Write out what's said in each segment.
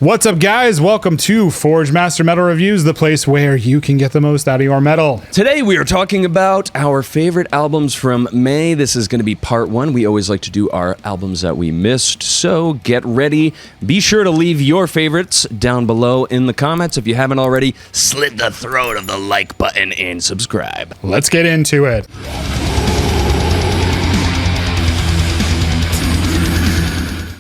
What's up, guys? Welcome to Forgemaster Metal Reviews, the place where you can get the most out of your metal. Today we are talking about our favorite albums from May. This is going to be part one. We always like to do our albums that we missed, so get ready. Be sure to leave your favorites down below in the comments. If you haven't already, slit the throat of the like button and subscribe. Let's get into it.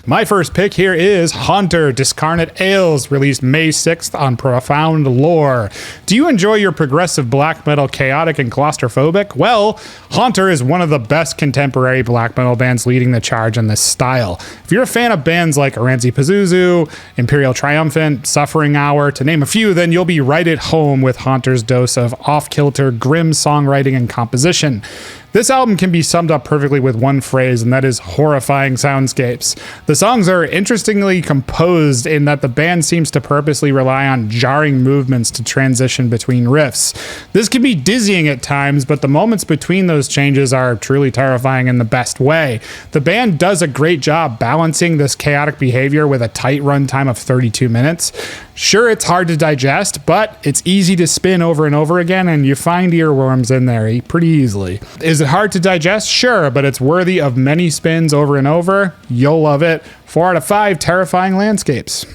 My first pick here is Haunter, Discarnate Ails, released May 6th on Profound Lore. Do you enjoy your progressive black metal chaotic and claustrophobic? Well, Haunter is one of the best contemporary black metal bands leading the charge in this style. If you're a fan of bands like Aranzi Pazuzu, Imperial Triumphant, Suffering Hour, to name a few, then you'll be right at home with Haunter's dose of off-kilter, grim songwriting and composition. This album can be summed up perfectly with one phrase, and that is horrifying soundscapes. The songs are interestingly composed in that the band seems to purposely rely on jarring movements to transition between riffs. This can be dizzying at times, but the moments between those changes are truly terrifying in the best way. The band does a great job balancing this chaotic behavior with a tight runtime of 32 minutes. Sure, it's hard to digest, but it's easy to spin over and over again, and you find earworms in there pretty easily. Is it hard to digest? Sure, but it's worthy of many spins over and over. You'll love it. 4 out of 5 terrifying landscapes.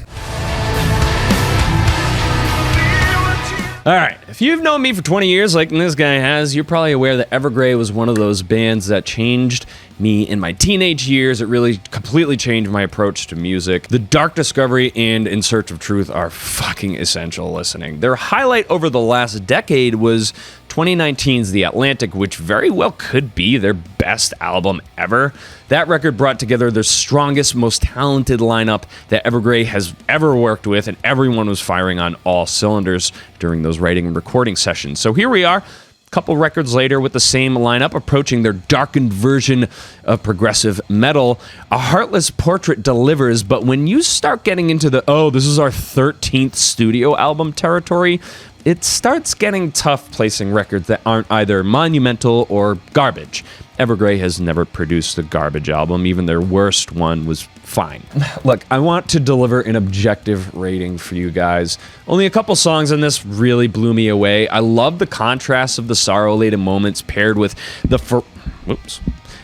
All right, if you've known me for 20 years like this guy has, you're probably aware that Evergrey was one of those bands that changed me in my teenage years. It really completely changed my approach to music. The Dark Discovery and In Search of Truth are fucking essential listening. Their highlight over the last decade was 2019's The Atlantic, which very well could be their best album ever. That record brought together their strongest, most talented lineup that Evergrey has ever worked with, and everyone was firing on all cylinders during those writing and recording sessions. So here we are, a couple records later with the same lineup, approaching their darkened version of progressive metal. A Heartless portrait delivers, but when you start getting into the, this is our 13th studio album territory, it starts getting tough placing records that aren't either monumental or garbage. Evergrey has never produced a garbage album. Even their worst one was fine. Look, I want to deliver an objective rating for you guys. Only a couple songs in this really blew me away. I love the contrast of the sorrow-laden moments paired with the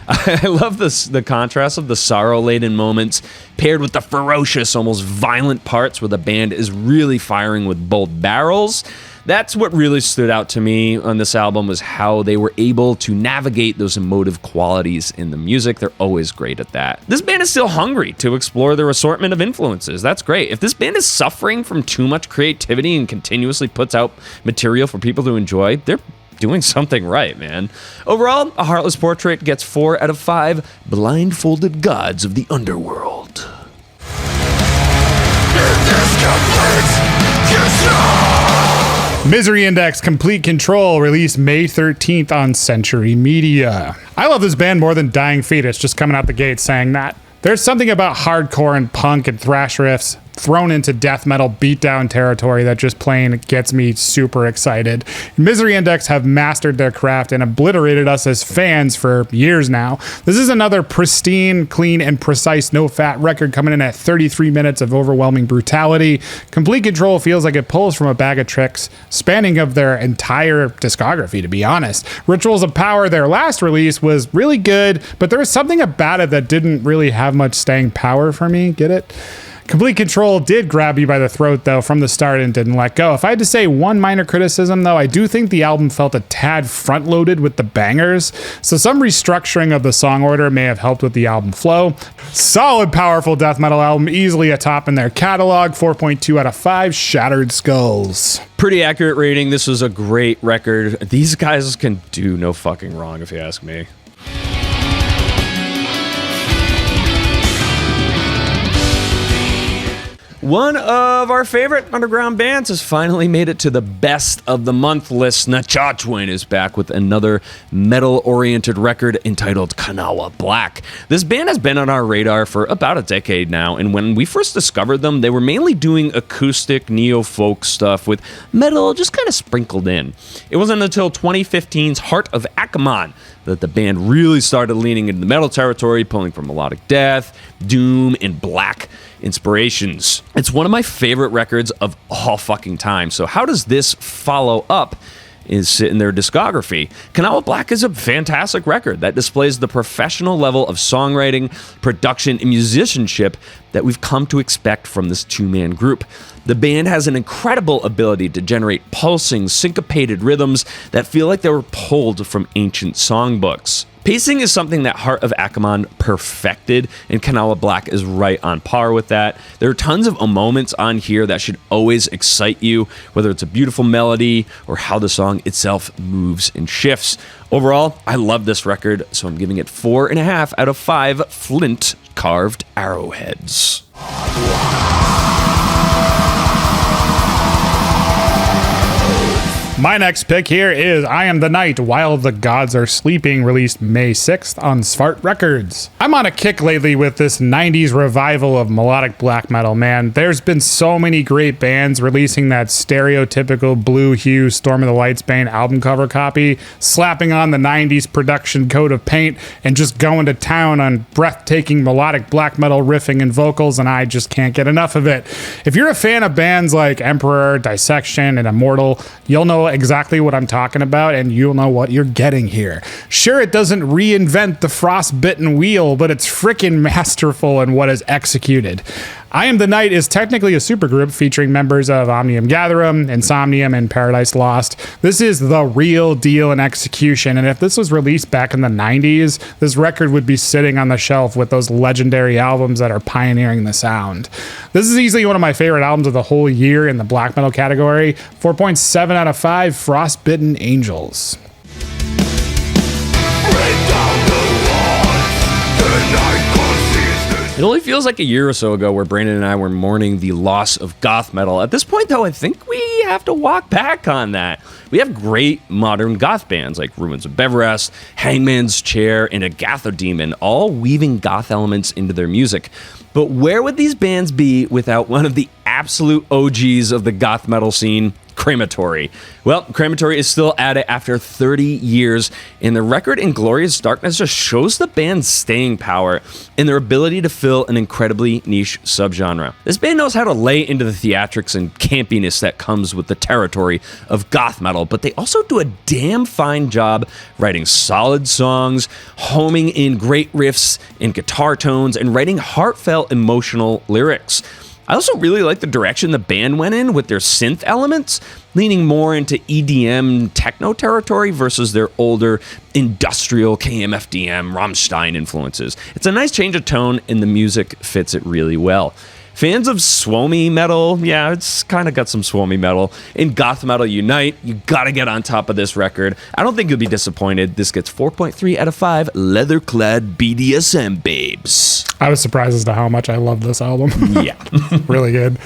I love the contrast of the sorrow-laden moments paired with the ferocious, almost violent parts where the band is really firing with both barrels. That's what really stood out to me on this album, was how they were able to navigate those emotive qualities in the music. They're always great at that. This band is still hungry to explore their assortment of influences. That's great. If this band is suffering from too much creativity and continuously puts out material for people to enjoy, they're doing something right, man. Overall, A Heartless Portrait gets 4 out of 5 blindfolded gods of the underworld. Misery Index Complete Control, released May 13th on Century Media. I love this band more than Dying Fetus, just coming out the gate saying that. There's something about hardcore and punk and thrash riffs thrown into death metal beatdown territory that just plain gets me super excited. Misery Index have mastered their craft and obliterated us as fans for years now. This is another pristine, clean, and precise no-fat record coming in at 33 minutes of overwhelming brutality. Complete Control feels like it pulls from a bag of tricks, spanning of their entire discography, to be honest. Rituals of Power, their last release, was really good, but there was something about it that didn't really have much staying power for me. Get it? Complete Control did grab you by the throat, though, from the start and didn't let go. If I had to say one minor criticism, though, I do think the album felt a tad front-loaded with the bangers, so some restructuring of the song order may have helped with the album flow. Solid, powerful death metal album, easily a top in their catalog, 4.2 out of 5, Shattered Skulls. Pretty accurate rating. This was a great record. These guys can do no fucking wrong, if you ask me. One of our favorite underground bands has finally made it to the best of the month list. Nechochwen is back with another metal-oriented record entitled Kanawha Black. This band has been on our radar for about a decade now, and when we first discovered them, they were mainly doing acoustic neo-folk stuff with metal just kind of sprinkled in. It wasn't until 2015's Heart of Akamon that the band really started leaning into the metal territory, pulling from melodic death, doom, and black inspirations. It's one of my favorite records of all fucking time. So how does this follow up is in their discography? Kanawha Black is a fantastic record that displays the professional level of songwriting, production, and musicianship that we've come to expect from this two-man group. The band has an incredible ability to generate pulsing, syncopated rhythms that feel like they were pulled from ancient songbooks. Pacing is something that Heart of Akamon perfected, and Kanawha Black is right on par with that. There are tons of moments on here that should always excite you, whether it's a beautiful melody or how the song itself moves and shifts. Overall, I love this record, so I'm giving it 4.5 out of 5 flint carved arrowheads. My next pick here is I Am the Night While the Gods Are Sleeping, released May 6th on Svart Records. I'm on a kick lately with this 90s revival of melodic black metal, man. There's been so many great bands releasing that stereotypical blue hue Storm of the Lights band album cover copy, slapping on the 90s production coat of paint, and just going to town on breathtaking melodic black metal riffing and vocals, and I just can't get enough of it. If you're a fan of bands like Emperor, Dissection, and Immortal, you'll know exactly what I'm talking about, and you'll know what you're getting here. Sure, it doesn't reinvent the frostbitten wheel, but it's freaking masterful in what is executed. I Am the Night is technically a supergroup featuring members of Omnium Gatherum, Insomnium, and Paradise Lost. This is the real deal in execution, and if this was released back in the 90s, this record would be sitting on the shelf with those legendary albums that are pioneering the sound. This is easily one of my favorite albums of the whole year in the black metal category. 4.7 out of 5 Frostbitten Angels. It only feels like a year or so ago where Brandon and I were mourning the loss of goth metal. At this point, though, I think we have to walk back on that. We have great modern goth bands like Ruins of Beverest, Hangman's Chair, and Agatha Demon, all weaving goth elements into their music. But where would these bands be without one of the absolute OGs of the goth metal scene, Crematory? Well, Crematory is still at it after 30 years, and the record Inglorious Darkness just shows the band's staying power and their ability to fill an incredibly niche subgenre. This band knows how to lay into the theatrics and campiness that comes with the territory of goth metal, but they also do a damn fine job writing solid songs, homing in great riffs and guitar tones, and writing heartfelt, emotional lyrics. I also really like the direction the band went in with their synth elements, leaning more into EDM techno territory versus their older industrial KMFDM Rammstein influences. It's a nice change of tone, and the music fits it really well. Fans of swomy metal, yeah, it's kind of got some swomy metal, and goth metal unite, you gotta get on top of this record. I don't think you'll be disappointed. This gets 4.3 out of 5 leather-clad BDSM babes. I was surprised as to how much I love this album. Yeah. Really good.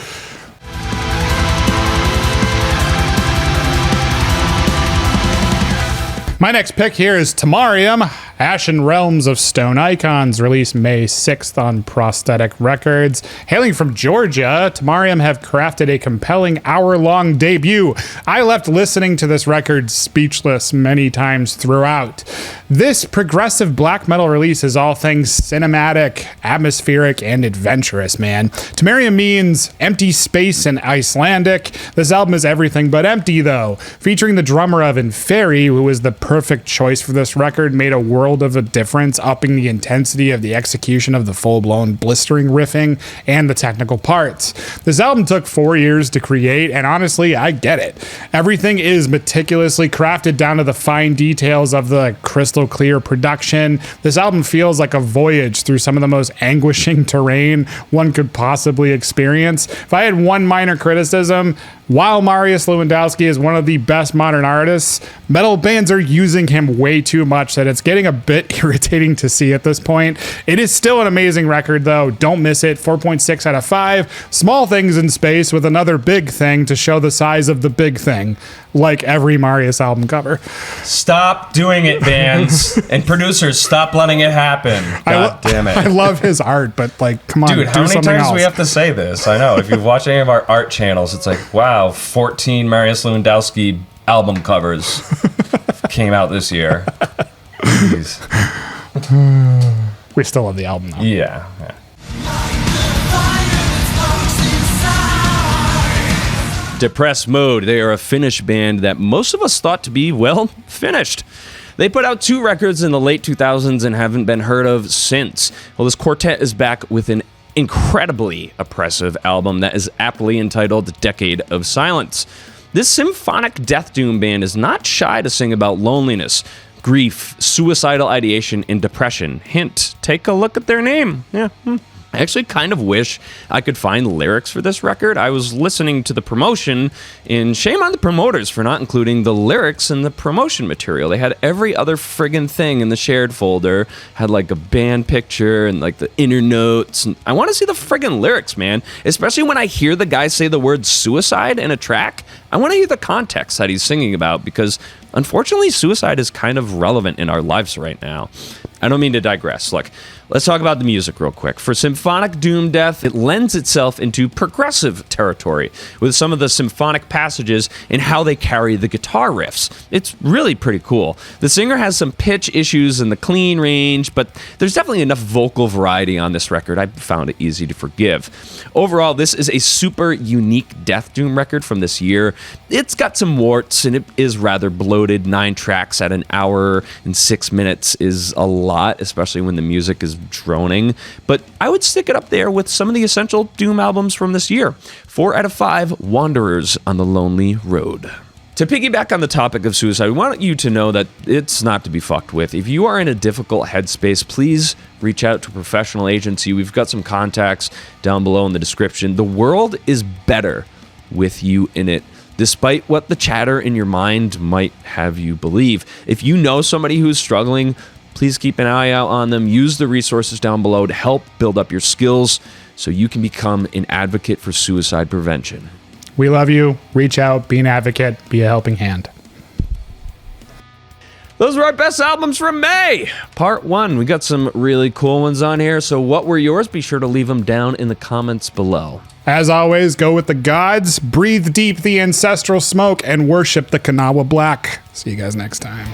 My next pick here is Tomarium, Ashen Realms of Stone Icons, released May 6th on Prosthetic Records. Hailing from Georgia, Tomarium have crafted a compelling hour-long debut. I left listening to this record speechless many times throughout. This progressive black metal release is all things cinematic, atmospheric, and adventurous, man. Tomarium means empty space in Icelandic. This album is everything but empty, though. Featuring the drummer of Inferi, who was the perfect choice for this record, made a world of a difference, upping the intensity of the execution of the full-blown blistering riffing and the technical parts. This album took 4 years to create, and honestly, I get it. Everything is meticulously crafted down to the fine details of the crystal clear production. This album feels like a voyage through some of the most anguishing terrain one could possibly experience. If I had one minor criticism, while Mariusz Lewandowski is one of the best modern artists, metal bands are using him way too much that it's getting a bit irritating to see at this point. It is still an amazing record, though. Don't miss it. 4.6 out of 5. Small things in space with another big thing to show the size of the big thing, like every Mariusz album cover. Stop doing it, bands. And producers, stop letting it happen. God damn it. I love his art, but like, come on, dude, how many times else. do we have to say this? I know. If you've watched any of our art channels, it's like, wow, 14 Mariusz Lewandowski album covers came out this year. Jeez. We still love the album, though. Yeah. Depressed Mode. They are a Finnish band that most of us thought to be, well, finished. They put out 2 records in the late 2000s and haven't been heard of since. Well, this quartet is back with an incredibly oppressive album that is aptly entitled Decade of Silence. This symphonic death doom band is not shy to sing about loneliness, grief, suicidal ideation, and depression. Hint, take a look at their name. Yeah. I actually kind of wish I could find lyrics for this record. I was listening to the promotion, and shame on the promoters for not including the lyrics in the promotion material. They had every other friggin' thing in the shared folder, had like a band picture and like the inner notes. And I want to see the friggin' lyrics, man, especially when I hear the guy say the word suicide in a track. I want to hear the context that he's singing about, because unfortunately, suicide is kind of relevant in our lives right now. I don't mean to digress. Look, let's talk about the music real quick. For symphonic doom death, it lends itself into progressive territory with some of the symphonic passages and how they carry the guitar riffs. It's really pretty cool. The singer has some pitch issues in the clean range, but there's definitely enough vocal variety on this record. I found it easy to forgive. Overall, this is a super unique death doom record from this year. It's got some warts and it is rather bloated. 9 tracks at an hour and 6 minutes is a lot, especially when the music is droning, but I would stick it up there with some of the essential doom albums from this year. 4 out of 5, Wanderers on the Lonely Road. To piggyback on the topic of suicide, we want you to know that it's not to be fucked with. If you are in a difficult headspace, please reach out to a professional agency. We've got some contacts down below in the description. The world is better with you in it, despite what the chatter in your mind might have you believe. If you know somebody who's struggling, please keep an eye out on them. Use the resources down below to help build up your skills so you can become an advocate for suicide prevention. We love you. Reach out, be an advocate, be a helping hand. Those were our best albums from May. Part 1. We got some really cool ones on here. So what were yours? Be sure to leave them down in the comments below. As always, go with the gods, breathe deep the ancestral smoke, and worship the Kanawha Black. See you guys next time.